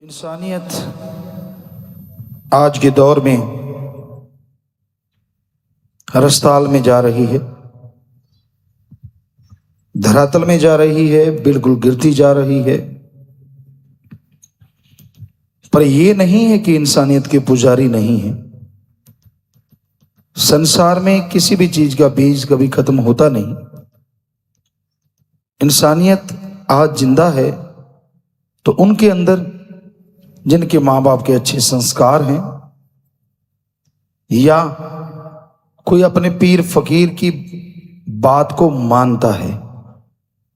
इंसानियत आज के दौर में रस्ताल में जा रही है, धरातल में जा रही है, बिल्कुल गिरती जा रही है। पर यह नहीं है कि इंसानियत के पुजारी नहीं है। संसार में किसी भी चीज का बीज कभी खत्म होता नहीं। इंसानियत आज जिंदा है तो उनके अंदर जिनके माँ बाप के अच्छे संस्कार हैं, या कोई अपने पीर फकीर की बात को मानता है।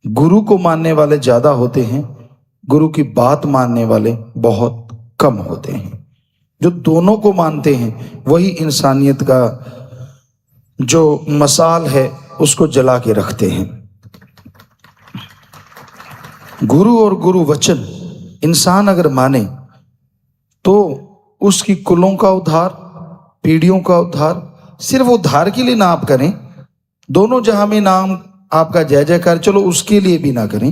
गुरु को मानने वाले ज्यादा होते हैं, गुरु की बात मानने वाले बहुत कम होते हैं। जो दोनों को मानते हैं वही इंसानियत का जो मसाल है उसको जला के रखते हैं। गुरु और गुरु वचन इंसान अगर माने तो उसकी कुलों का उद्धार, पीढ़ियों का उद्धार, सिर्फ उद्धार के लिए ना आप करें, दोनों जहां में नाम आपका जय जयकार, चलो उसके लिए भी ना करें,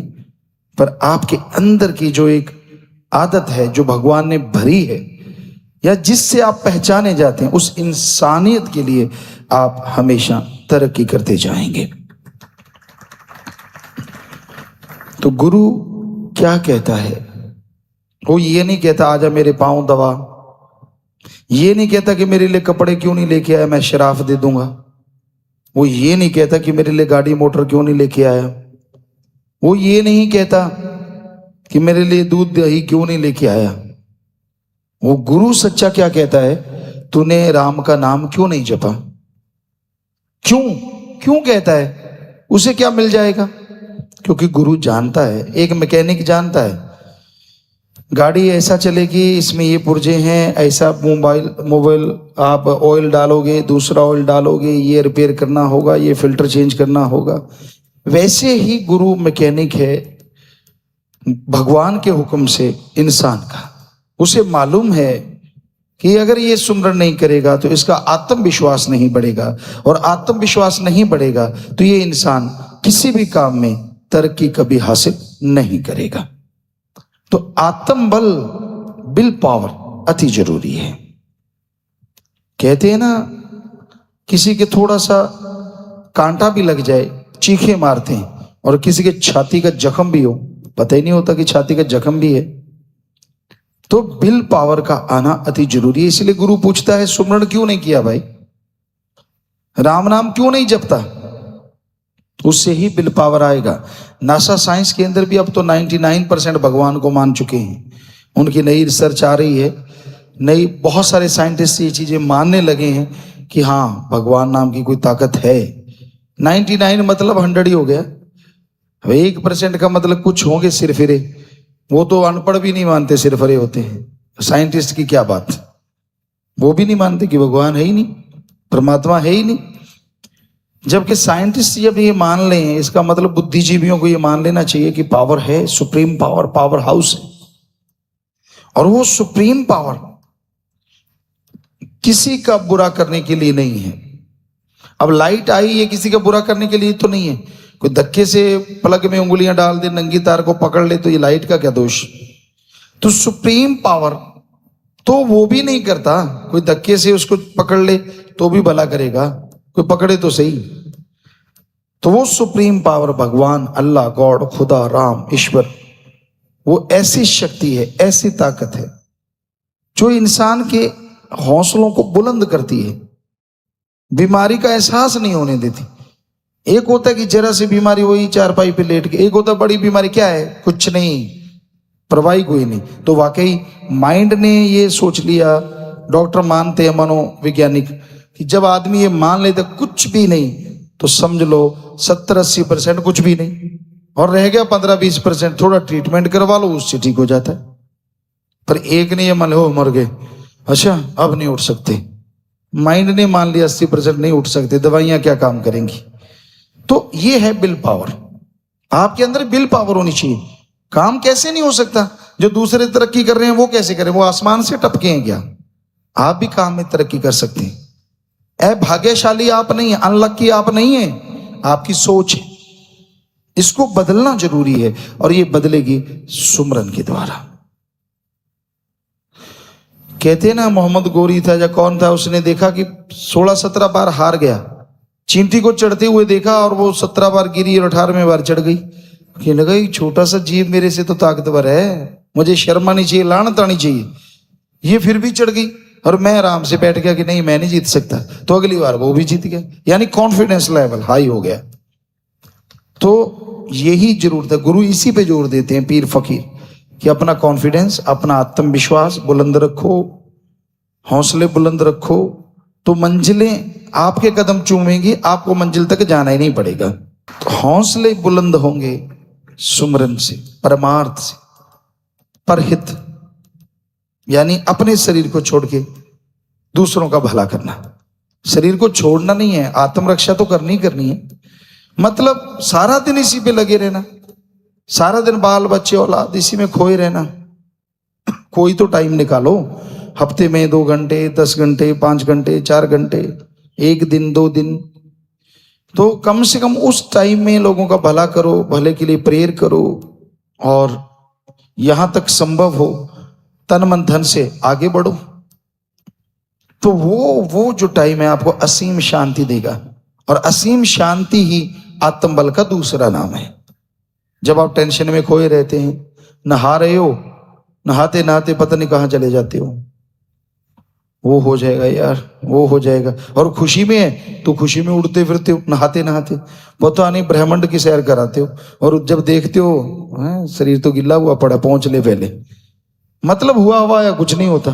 पर आपके अंदर की जो एक आदत है जो भगवान ने भरी है या जिससे आप पहचाने जाते हैं, उस इंसानियत के लिए आप हमेशा तरक्की करते जाएंगे। तो गुरु क्या कहता है? वो ये नहीं कहता आजा मेरे पांव दबा, ये नहीं कहता कि मेरे लिए कपड़े क्यों नहीं लेके आया, मैं शराफ दे दूंगा। वो ये नहीं कहता कि मेरे लिए गाड़ी मोटर क्यों नहीं लेके आया। वो ये नहीं कहता कि मेरे लिए दूध दही क्यों नहीं लेके आया। वो गुरु सच्चा क्या कहता है? तूने राम का नाम क्यों नहीं जपा? क्यों क्यों कहता है? उसे क्या मिल जाएगा? क्योंकि गुरु जानता है, एक मैकेनिक जानता है गाड़ी ऐसा चलेगी, इसमें ये पुर्जे हैं, ऐसा मोबाइल आप ऑयल डालोगे, दूसरा ऑयल डालोगे, ये रिपेयर करना होगा, ये फिल्टर चेंज करना होगा। वैसे ही गुरु मैकेनिक है भगवान के हुक्म से इंसान का। उसे मालूम है कि अगर ये सुमरन नहीं करेगा तो इसका आत्मविश्वास नहीं बढ़ेगा, और आत्मविश्वास नहीं बढ़ेगा तो ये इंसान किसी भी काम में तरक्की कभी हासिल नहीं करेगा। तो आत्मबल, विल पावर अति जरूरी है। कहते हैं ना, किसी के थोड़ा सा कांटा भी लग जाए चीखे मारते हैं, और किसी के छाती का जख्म भी हो पता ही नहीं होता कि छाती का जख्म भी है। तो विल पावर का आना अति जरूरी है। इसलिए गुरु पूछता है सुमरण क्यों नहीं किया भाई, राम नाम क्यों नहीं जपता? उससे ही विल पावर आएगा। नासा साइंस के अंदर भी अब तो 99% भगवान को मान चुके हैं। उनकी नई रिसर्च आ रही है, नई बहुत सारे साइंटिस्ट ये चीजें मानने लगे हैं कि हाँ भगवान नाम की कोई ताकत है। 99 मतलब 100 ही हो गया। 1% का मतलब कुछ होंगे सिरफिरे, वो तो अनपढ़ भी नहीं मानते सिरफिरे होते हैं। साइंटिस्ट की क्या बात, वो भी नहीं मानते कि भगवान है ही नहीं, परमात्मा है ही नहीं। जबकि साइंटिस्ट जब ये मान लें, इसका मतलब बुद्धिजीवियों को ये मान लेना चाहिए कि पावर है, सुप्रीम पावर, पावर हाउस है, और वो सुप्रीम पावर किसी का बुरा करने के लिए नहीं है। अब लाइट आई, ये किसी का बुरा करने के लिए तो नहीं है। कोई धक्के से प्लग में उंगलियां डाल दे, नंगी तार को पकड़ ले, तो ये लाइट का क्या दोष? तो सुप्रीम पावर तो वो भी नहीं करता। कोई धक्के से उसको पकड़ ले तो भी भला करेगा, कोई पकड़े तो सही। तो वो सुप्रीम पावर भगवान, अल्लाह, गॉड, खुदा, राम, ईश्वर, वो ऐसी शक्ति है, ऐसी ताकत है जो इंसान के हौसलों को बुलंद करती है, बीमारी का एहसास नहीं होने देती। एक होता है कि जरा सी बीमारी, वही चारपाई पे लेट के। एक होता है बड़ी बीमारी, क्या है, कुछ नहीं, परवाही कोई नहीं। तो वाकई माइंड ने ये सोच लिया, डॉक्टर मानते हैं, मनोवैज्ञानिक, कि जब आदमी ये मान लेता कुछ भी नहीं, तो समझ लो 70-80% कुछ भी नहीं, और रह गया 15-20%, थोड़ा ट्रीटमेंट करवा लो, उससे ठीक हो जाता है। पर एक ने ये मान लो मर गए, अच्छा अब नहीं उठ सकते। माइंड ने मान लिया 80% नहीं उठ सकते, दवाइयां क्या काम करेंगी। तो ये है विल पावर। आपके अंदर विल पावर होनी चाहिए। काम कैसे नहीं हो सकता? जो दूसरे तरक्की कर रहे हैं वो कैसे करें? वो आसमान से टपके हैं क्या? आप भी काम में तरक्की कर सकते हैं। भाग्यशाली आप नहीं है, अनलक्की आप नहीं है, आपकी सोच है। इसको बदलना जरूरी है, और ये बदलेगी सुमरन के द्वारा। कहते हैं ना, मोहम्मद गोरी था या कौन था, उसने देखा कि 16-17 बार हार गया, चींटी को चढ़ते हुए देखा और वो 17 बार गिरी और 18वें बार चढ़ गई। कहने लगा ये छोटा सा जीव मेरे से तो ताकतवर है, मुझे शर्म आनी चाहिए, लानत आनी चाहिए। ये फिर भी चढ़ गई और मैं आराम से बैठ गया कि नहीं मैं नहीं जीत सकता, तो अगली बार वो भी जीत गया, यानी कॉन्फिडेंस लेवल हाई हो गया। तो यही जरूरत है, गुरु इसी पे जोर देते हैं पीर फकीर, कि अपना कॉन्फिडेंस, अपना आत्मविश्वास बुलंद रखो, हौसले बुलंद रखो, तो मंजिलें आपके कदम चूमेंगी, आपको मंजिल तक जाना ही नहीं पड़ेगा। तो हौसले बुलंद होंगे सुमरन से, परमार्थ से, परहित यानी अपने शरीर को छोड़ के दूसरों का भला करना। शरीर को छोड़ना नहीं है, आत्मरक्षा तो करनी करनी है, मतलब सारा दिन इसी पे लगे रहना, सारा दिन बाल बच्चे औलाद इसी में खोए रहना। कोई तो टाइम निकालो, हफ्ते में 2 घंटे, 10 घंटे, 5 घंटे, 4 घंटे, 1 दिन, 2 दिन, तो कम से कम उस टाइम में लोगों का भला करो, भले के लिए प्रेयर करो, और यहां तक संभव हो तन मन धन से आगे बढ़ो। तो वो जो टाइम है आपको असीम शांति देगा, और असीम शांति ही आत्मबल का दूसरा नाम है। जब आप टेंशन में खोए रहते हैं, नहा रहे हो, नहाते नहाते पता नहीं कहां चले जाते हो, वो हो जाएगा यार, वो हो जाएगा, और खुशी में है तो खुशी में उड़ते फिरते हो, नहाते नहाते पता नहीं ब्रह्मांड की सैर कराते हो, और जब देखते हो शरीर तो गिल्ला हुआ पड़ा, पहुंच ले पहले, मतलब हुआ या कुछ नहीं होता।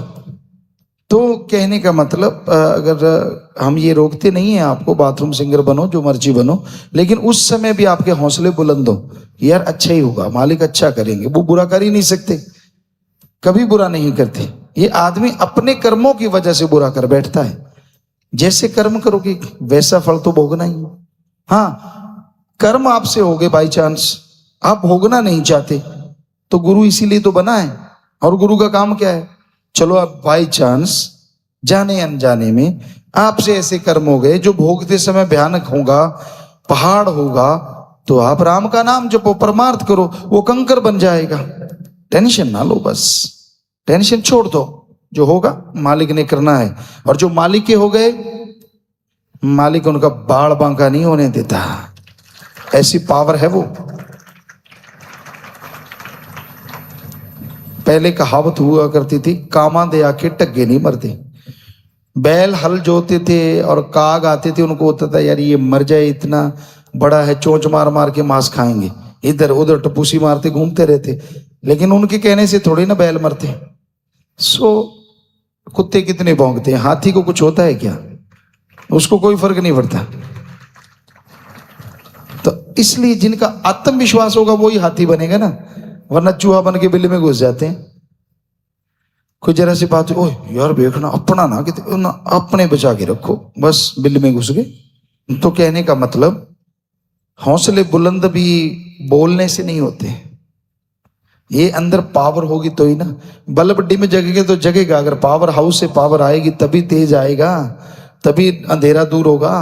तो कहने का मतलब, अगर हम ये रोकते नहीं है आपको, बाथरूम सिंगर बनो, जो मर्जी बनो, लेकिन उस समय भी आपके हौसले बुलंद हो, यार अच्छा ही होगा, मालिक अच्छा करेंगे, वो बुरा कर ही नहीं सकते, कभी बुरा नहीं करते। ये आदमी अपने कर्मों की वजह से बुरा कर बैठता है, जैसे कर्म करोगे वैसा फल तो भोगना ही। हाँ, कर्म आपसे हो गए बाई चांस, आप भोगना नहीं चाहते, तो गुरु इसीलिए तो बना है। और गुरु का काम क्या है, चलो आप बाई चांस जाने अनजाने में आपसे ऐसे कर्म हो गए जो भोगते समय भयानक होगा, पहाड़ होगा, तो आप राम का नाम जपो, परमार्थ करो, वो कंकर बन जाएगा। टेंशन ना लो, बस टेंशन छोड़ दो, जो होगा मालिक ने करना है, और जो मालिक के हो गए, मालिक उनका बाड़ बांका नहीं होने देता, ऐसी पावर है वो। पहले कहावत हुआ करती थी, कामा दे आके टग्गे नहीं मरते। बैल हल जोते थे और काग आते थे, उनको होता था यार ये मर जाए, इतना बड़ा है, चोंच मार मार के मांस खाएंगे, इधर उधर टपूसी मारते घूमते रहते, लेकिन उनके कहने से थोड़ी ना बैल मरते। सो कुत्ते कितने भौंकते हैं, हाथी को कुछ होता है क्या, उसको कोई फर्क नहीं पड़ता। तो इसलिए जिनका आत्मविश्वास होगा वही हाथी बनेगा ना, वरना चूहा बन के बिल्ली में घुस जाते हैं। कोई जरा सी बात, ओए यार देखना अपना ना, ना अपने बचा के रखो, बस बिल्ली में घुस गए। तो कहने का मतलब, हौसले बुलंद भी बोलने से नहीं होते, ये अंदर पावर होगी तो ही ना। बल्ब में जगेगा तो जगेगा, अगर पावर हाउस से पावर आएगी तभी तेज आएगा, तभी अंधेरा दूर होगा।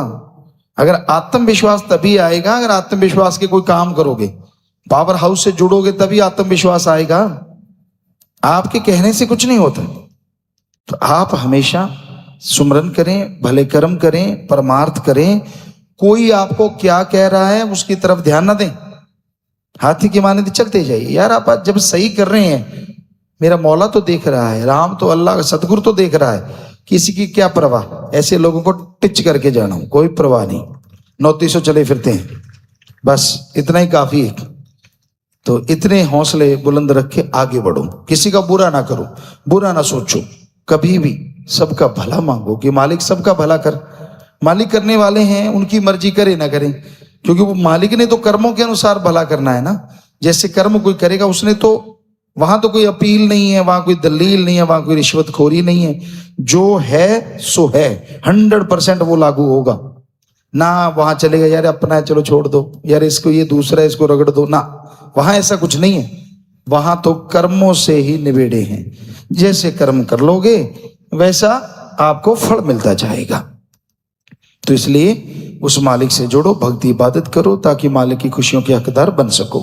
अगर आत्मविश्वास तभी आएगा, अगर आत्मविश्वास के कोई काम करोगे, पावर हाउस से जुड़ोगे तभी आत्मविश्वास आएगा, आपके कहने से कुछ नहीं होता। तो आप हमेशा सुमरन करें, भले कर्म करें, परमार्थ करें, कोई आपको क्या कह रहा है उसकी तरफ ध्यान ना दें, हाथी की माने चलते जाइए। यार आप जब सही कर रहे हैं, मेरा मौला तो देख रहा है, राम तो अल्लाह सतगुरु तो देख रहा है, किसी की क्या परवाह। ऐसे लोगों को टिच करके जाना, कोई परवाह नहीं, 900 चले फिरते हैं, बस इतना ही काफी है। तो इतने हौसले बुलंद रख के आगे बढ़ो, किसी का बुरा ना करो, बुरा ना सोचो, कभी भी सबका भला मांगो कि मालिक सबका भला कर। मालिक करने वाले हैं, उनकी मर्जी करे ना करें, क्योंकि वो मालिक ने तो कर्मों के अनुसार भला करना है ना। जैसे कर्म कोई करेगा उसने तो, वहां तो कोई अपील नहीं है, वहां कोई दलील नहीं है, वहां कोई रिश्वतखोरी नहीं है, जो है सो है, 100% वो लागू होगा ना। वहां चलेगा यार अपना है चलो छोड़ दो, यार इसको ये दूसरा है इसको रगड़ दो ना, वहां ऐसा कुछ नहीं है। वहां तो कर्मों से ही निबेड़े हैं, जैसे कर्म कर लोगे वैसा आपको फल मिलता जाएगा। तो इसलिए उस मालिक से जुड़ो, भक्ति इबादत करो, ताकि मालिक की खुशियों के हकदार बन सको।